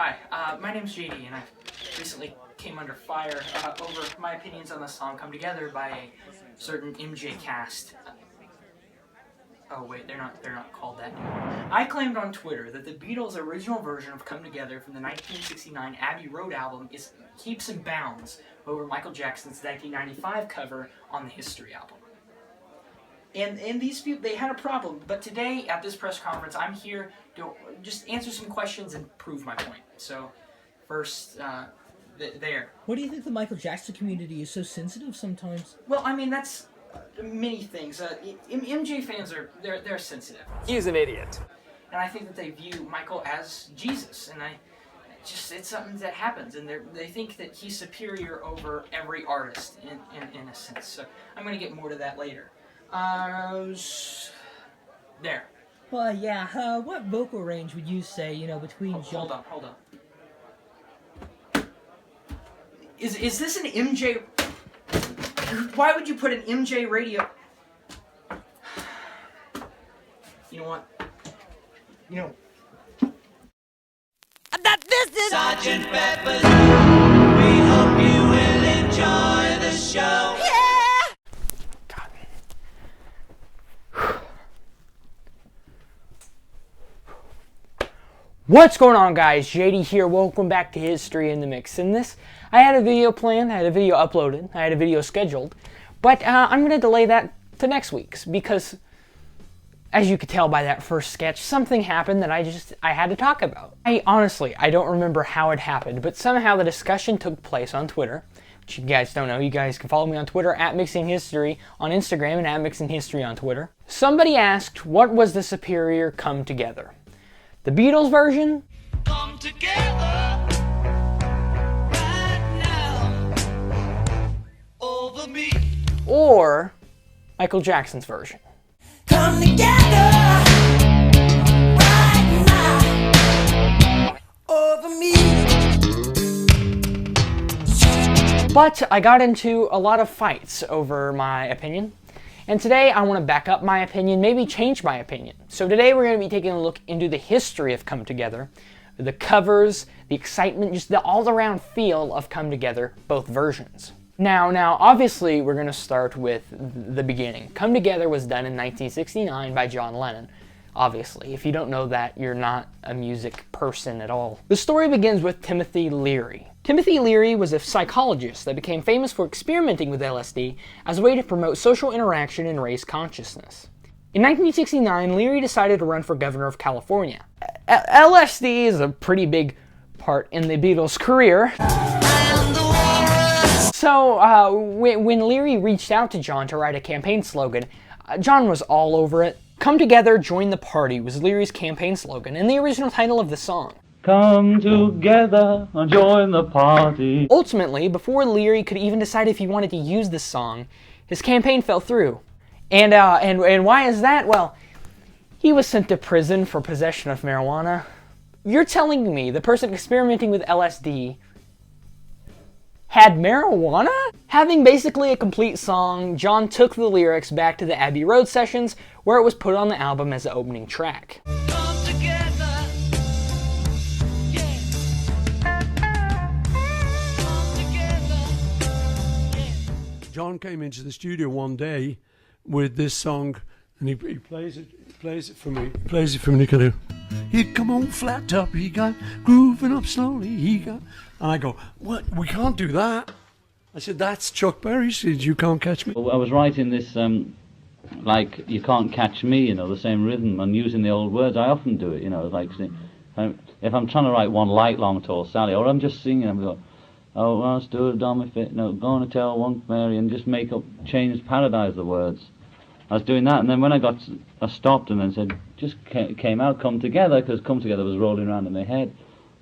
Hi, my name's JD, and I recently came under fire over my opinions on the song Come Together by a certain MJ Cast. Oh wait, they're not called that anymore. I claimed on Twitter that the Beatles' original version of Come Together from the 1969 Abbey Road album is keeps and bounds over Michael Jackson's 1995 cover on the History album. And these people, they had a problem, but today at this press conference, I'm here to just answer some questions and prove my point. So, first, there. What do you think the Michael Jackson community is so sensitive sometimes? Well, I mean, that's many things. MJ fans they're sensitive. He's an idiot. And I think that they view Michael as Jesus, and it's something that happens, and they think that he's superior over every artist in a sense. So I'm going to get more to that later. There. Well, yeah, what vocal range would you say, between Hold on. Is this an MJ... Why would you put an MJ radio... You know what? That this is Sergeant Pepper's. We hope you will enjoy the show. Yeah! What's going on, guys? JD here. Welcome back to History in the Mix. In this, I had a video planned, I had a video uploaded, I had a video scheduled, but I'm going to delay that to next week's because, as you could tell by that first sketch, something happened that I had to talk about. I don't remember how it happened, but somehow the discussion took place on Twitter, which you guys don't know. You guys can follow me on Twitter at Mixing History on Instagram and at Mixing History on Twitter. Somebody asked, what was the superior Come Together? The Beatles version? Come together right now over me. Or Michael Jackson's version? Come together right now over me. But I got into a lot of fights over my opinion. And today I want to back up my opinion, maybe change my opinion. So today we're going to be taking a look into the history of Come Together, the covers, the excitement, just the all-around feel of Come Together, both versions. Now, obviously we're going to start with the beginning. Come Together was done in 1969 by John Lennon. Obviously, if you don't know that, you're not a music person at all. The story begins with Timothy Leary. Timothy Leary was a psychologist that became famous for experimenting with LSD as a way to promote social interaction and raise consciousness. In 1969, Leary decided to run for governor of California. LSD is a pretty big part in the Beatles' career. So when Leary reached out to John to write a campaign slogan, John was all over it. Come Together, Join the Party was Leary's campaign slogan and the original title of the song. Come together and join the party. Ultimately, before Leary could even decide if he wanted to use the song, his campaign fell through. And why is that? Well, he was sent to prison for possession of marijuana. You're telling me the person experimenting with LSD had marijuana? Having basically a complete song, John took the lyrics back to the Abbey Road sessions, where it was put on the album as the opening track. Come together. Yeah. Come together. Yeah. John came into the studio one day with this song, and he plays it for me. He plays it for me. Kind of, he'd come on flat top, he got grooving up slowly, and I go, what? We can't do that. I said, that's Chuck Berry. He said, you can't catch me. I was writing this, like, you can't catch me, the same rhythm, and using the old words. I often do it, like, if I'm trying to write one light, long, tall Sally, or I'm just singing, I'm going, oh, I stood on my feet, going to tell one Mary, and just change paradise the words. I was doing that, and then when I stopped and then said, just came out, Come Together, because Come Together was rolling around in my head.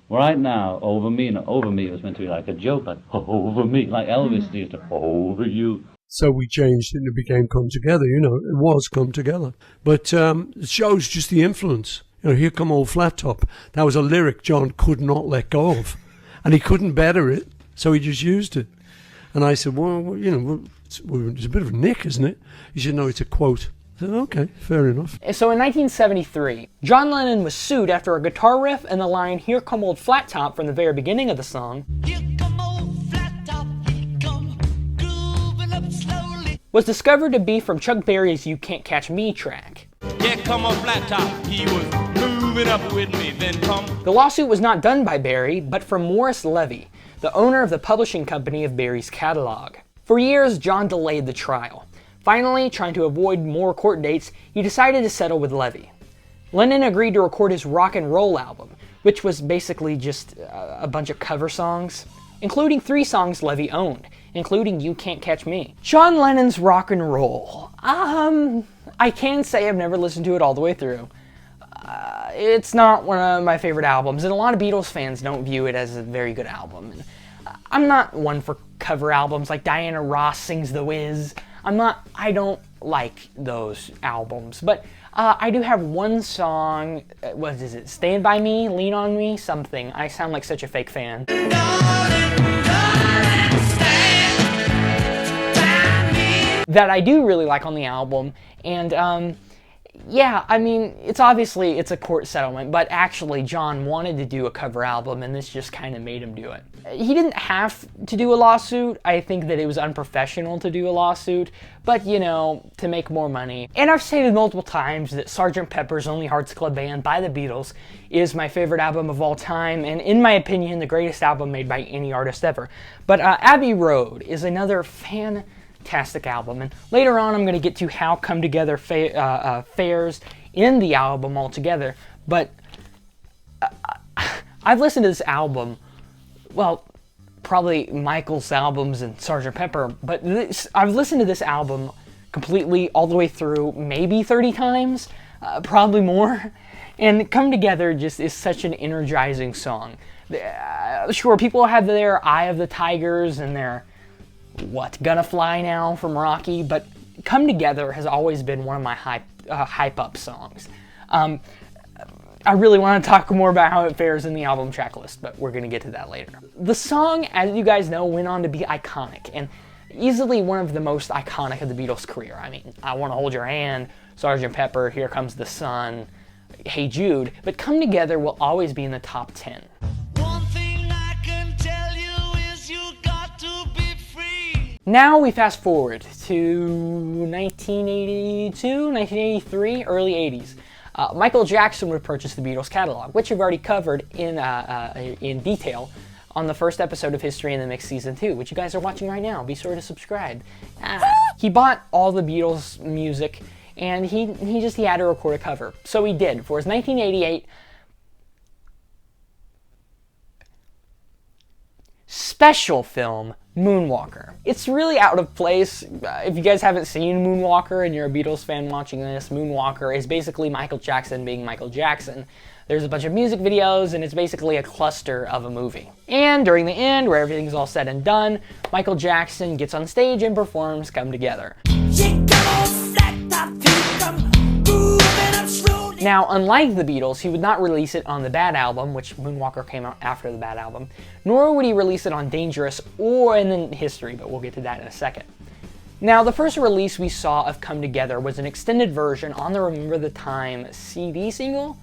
Right now, over me was meant to be like a joke, like, over me, like Elvis used to, over you. So we changed it and it became Come Together, it was Come Together. But it shows just the influence. Here come old flat top. That was a lyric John could not let go of. And he couldn't better it, so he just used it. And I said, well, it's a bit of a nick, isn't it? He said, no, it's a quote. Okay, fair enough. So in 1973, John Lennon was sued after a guitar riff and the line "Here Come Old Flat Top" from the very beginning of the song Here come old flat top, he come grooving up slowly. was discovered to be from Chuck Berry's "You Can't Catch Me" track. Here come a flat top, he was moving up with me, then come. The lawsuit was not done by Berry, but from Morris Levy, the owner of the publishing company of Berry's catalog. For years, John delayed the trial. Finally, trying to avoid more court dates, he decided to settle with Levy. Lennon agreed to record his rock and roll album, which was basically just a bunch of cover songs, including 3 songs Levy owned, including "You Can't Catch Me." John Lennon's rock and roll. I can say I've never listened to it all the way through. It's not one of my favorite albums, and a lot of Beatles fans don't view it as a very good album. And I'm not one for cover albums like Diana Ross sings The Wiz. I don't like those albums, but I do have one song, what is it, Stand By Me, Lean On Me, something. I sound like such a fake fan. That I do really like on the album, and yeah, I mean, it's a court settlement, but actually John wanted to do a cover album, and this just kind of made him do it. He didn't have to do a lawsuit. I think that it was unprofessional to do a lawsuit, but you know, to make more money. And I've stated multiple times that Sgt. Pepper's Lonely Hearts Club Band by the Beatles is my favorite album of all time, and in my opinion, the greatest album made by any artist ever. But Abbey Road is another fantastic album, and later on I'm going to get to how Come Together fares in the album altogether, but I've listened to this album, well, probably Michael's albums and Sgt. Pepper, but I've listened to this album completely all the way through maybe 30 times, probably more, and Come Together just is such an energizing song. Sure, people have their Eye of the Tigers and their Gonna Fly Now from Rocky, but Come Together has always been one of my hype-up songs. I really want to talk more about how it fares in the album track list, but we're going to get to that later. The song, as you guys know, went on to be iconic, and easily one of the most iconic of the Beatles' career. I mean, I Want to Hold Your Hand, Sgt. Pepper, Here Comes the Sun, Hey Jude, but Come Together will always be in the top 10. One thing I can tell you is you got to be free. Now we fast forward to 1982, 1983, early 80s. Michael Jackson would purchase the Beatles catalog, which we've already covered in detail on the first episode of History in the Mix Season 2, which you guys are watching right now. Be sure to subscribe. He bought all the Beatles music, and he had to record a cover. So he did. For his 1988 special film, Moonwalker. It's really out of place. If you guys haven't seen Moonwalker and you're a Beatles fan watching this, Moonwalker is basically Michael Jackson being Michael Jackson. There's a bunch of music videos, and it's basically a cluster of a movie. And during the end, where everything's all said and done, Michael Jackson gets on stage and performs Come Together. Now, unlike the Beatles, he would not release it on the Bad Album, which Moonwalker came out after the Bad Album, nor would he release it on Dangerous or in History, but we'll get to that in a second. Now, the first release we saw of Come Together was an extended version on the Remember the Time CD single.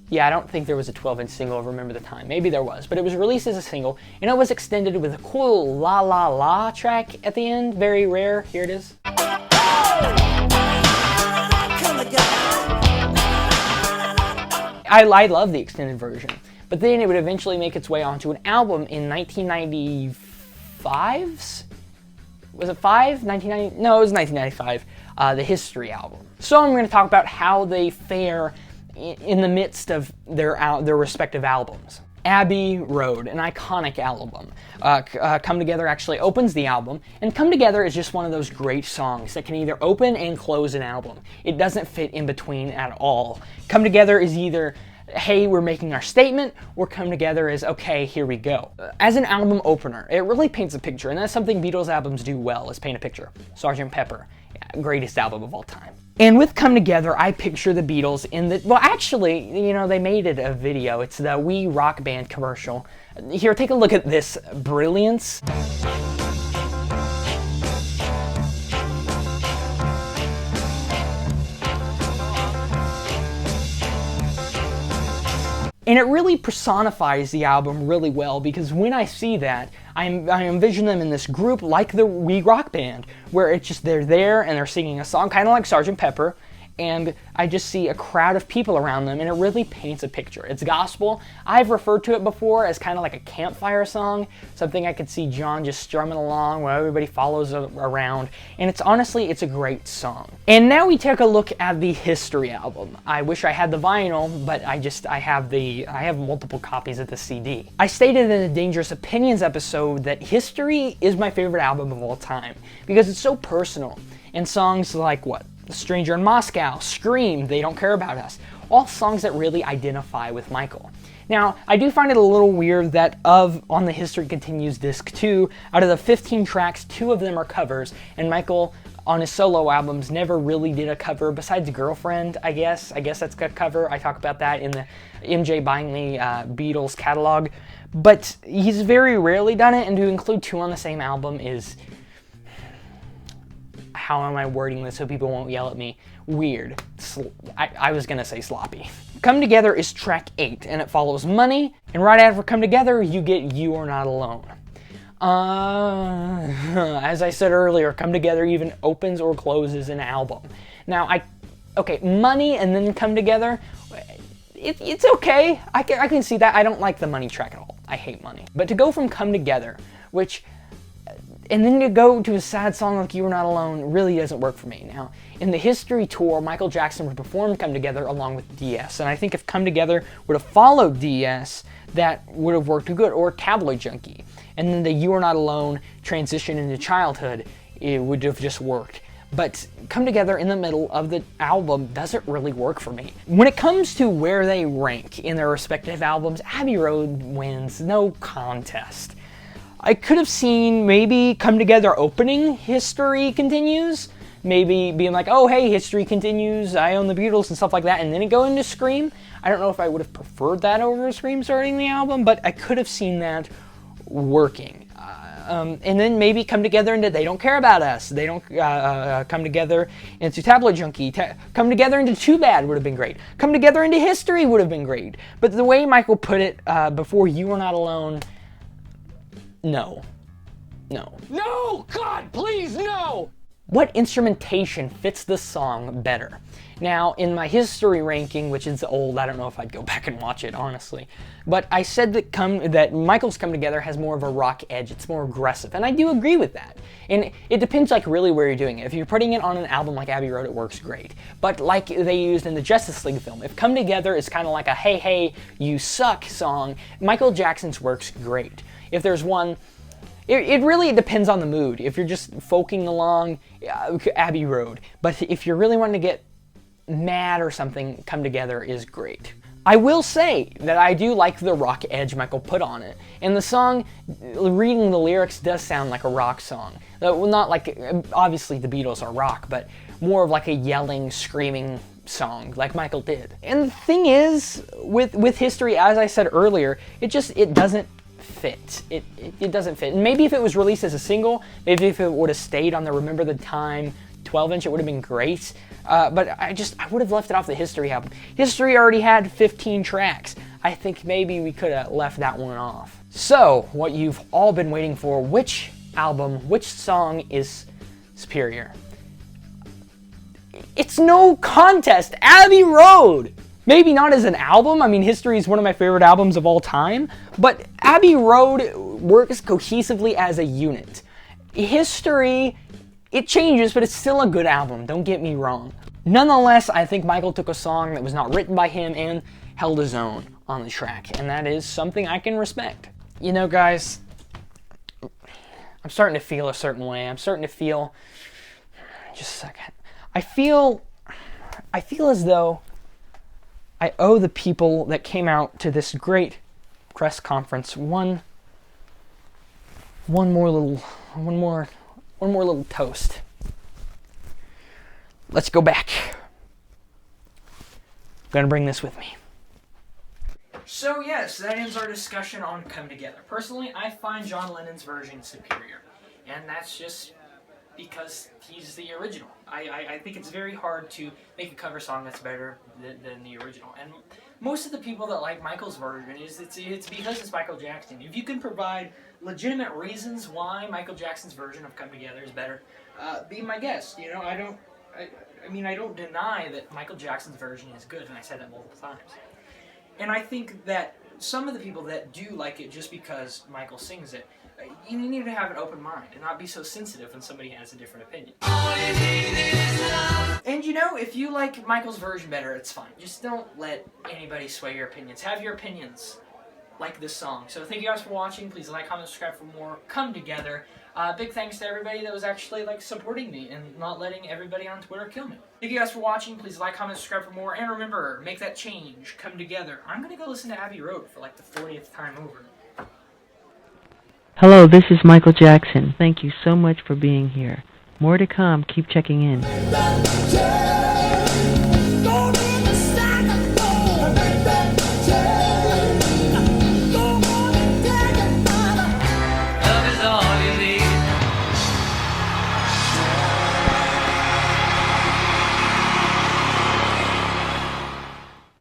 Yeah, I don't think there was a 12-inch single of Remember the Time. Maybe there was, but it was released as a single, and it was extended with a cool La La La track at the end. Very rare. Here it is. I love the extended version, but then it would eventually make its way onto an album in 1995's? Was it 5? 1990? No, it was 1995. The History album. So I'm going to talk about how they fare in the midst of their respective albums. Abbey Road, an iconic album. Come Together actually opens the album, and Come Together is just one of those great songs that can either open and close an album. It doesn't fit in between at all. Come Together is either, hey, we're making our statement, or Come Together is, okay, here we go. As an album opener, it really paints a picture, and that's something Beatles albums do well, is paint a picture. Sgt. Pepper, greatest album of all time. And with Come Together, I picture the Beatles in the, well, actually, you know, they made it a video. It's the We Rock Band commercial. Here, take a look at this brilliance. And it really personifies the album really well, because when I see that, I envision them in this group like the We Rock Band, where it's just they're there and they're singing a song, kind of like Sgt. Pepper, and I just see a crowd of people around them, and it really paints a picture. It's gospel. I've referred to it before as kind of like a campfire song, something I could see John just strumming along while everybody follows around, and it's honestly, it's a great song. And now we take a look at the History album. I wish I had the vinyl, but I have multiple copies of the CD. I stated in the Dangerous Opinions episode that History is my favorite album of all time, because it's so personal, and songs like what? Stranger in Moscow, Scream, They Don't Care About Us, all songs that really identify with Michael. Now, I do find it a little weird that on the History Continues disc 2, out of the 15 tracks, 2 of them are covers, and Michael, on his solo albums, never really did a cover besides Girlfriend, I guess. I guess that's a cover. I talk about that in the MJ Buying Me Beatles catalog. But he's very rarely done it, and to include 2 on the same album is... How am I wording this so people won't yell at me? Weird. I was gonna say sloppy. Come Together is track 8, and it follows Money, and right after Come Together, you get You Are Not Alone. As I said earlier, Come Together even opens or closes an album. Now, okay, Money and then Come Together, it's okay. I can see that. I don't like the Money track at all. I hate Money. But to go from Come Together, and then to go to a sad song like You Are Not Alone really doesn't work for me. Now, in the History tour, Michael Jackson would perform Come Together along with DS, and I think if Come Together would have followed DS, that would have worked good, or Tabloid Junkie. And then the You Are Not Alone transition into Childhood, it would have just worked. But Come Together in the middle of the album doesn't really work for me. When it comes to where they rank in their respective albums, Abbey Road wins, no contest. I could have seen maybe Come Together opening History Continues, maybe being like, oh hey, History Continues, I own the Beatles and stuff like that, and then it go into Scream. I don't know if I would have preferred that over Scream starting the album, but I could have seen that working. And then maybe Come Together into They Don't Care About Us. They don't come together into Tabloid Junkie. Come Together into Too Bad would have been great. Come Together into History would have been great. But the way Michael put it before You Are Not Alone, no. No, God, please, no! What instrumentation fits the song better? Now, in my History ranking, which is old, I don't know if I'd go back and watch it, honestly, but I said that Michael's Come Together has more of a rock edge, it's more aggressive, and I do agree with that. And it depends like really where you're doing it. If you're putting it on an album like Abbey Road, it works great. But like they used in the Justice League film, if Come Together is kind of like a hey, hey, you suck song, Michael Jackson's works great. If there's one... It really depends on the mood. If you're just folking along, Abbey Road. But if you're really wanting to get mad or something, Come Together is great. I will say that I do like the rock edge Michael put on it. And the song, reading the lyrics, does sound like a rock song. Well, not like, obviously the Beatles are rock, but more of like a yelling, screaming song like Michael did. And the thing is, with History, as I said earlier, it doesn't fit. It doesn't fit. And maybe if it was released as a single, maybe if it would have stayed on the Remember the Time 12-inch, it would have been great. But I would have left it off the History album. History already had 15 tracks. I think maybe we could have left that one off. So, what you've all been waiting for, which song is superior? It's no contest, Abbey Road! Maybe not as an album, I mean History is one of my favorite albums of all time, but Abbey Road works cohesively as a unit. History, it changes, but it's still a good album, don't get me wrong. Nonetheless, I think Michael took a song that was not written by him and held his own on the track, and that is something I can respect. You know guys, I'm starting to feel a certain way. I'm starting to feel, just a second. I feel as though I owe the people that came out to this great press conference one more little toast. Let's go back. I'm gonna bring this with me. So yes, that ends our discussion on Come Together. Personally, I find John Lennon's version superior, and that's just because he's the original. I think it's very hard to make a cover song that's better than the original. And most of the people that like Michael's version it's because it's Michael Jackson. If you can provide legitimate reasons why Michael Jackson's version of Come Together is better, be my guest. You know, I don't deny that Michael Jackson's version is good, and I said that multiple times. And I think that some of the people that do like it just because Michael sings it, you need to have an open mind and not be so sensitive when somebody has a different opinion. And you know, if you like Michael's version better, it's fine. Just don't let anybody sway your opinions. Have your opinions like this song. So thank you guys for watching. Please like, comment, subscribe for more Come Together. Big thanks to everybody that was actually supporting me and not letting everybody on Twitter kill me. Thank you guys for watching. Please like, comment, subscribe for more. And remember, make that change. Come together. I'm going to go listen to Abbey Road for the 40th time over. Hello, this is Michael Jackson. Thank you so much for being here. More to come. Keep checking in.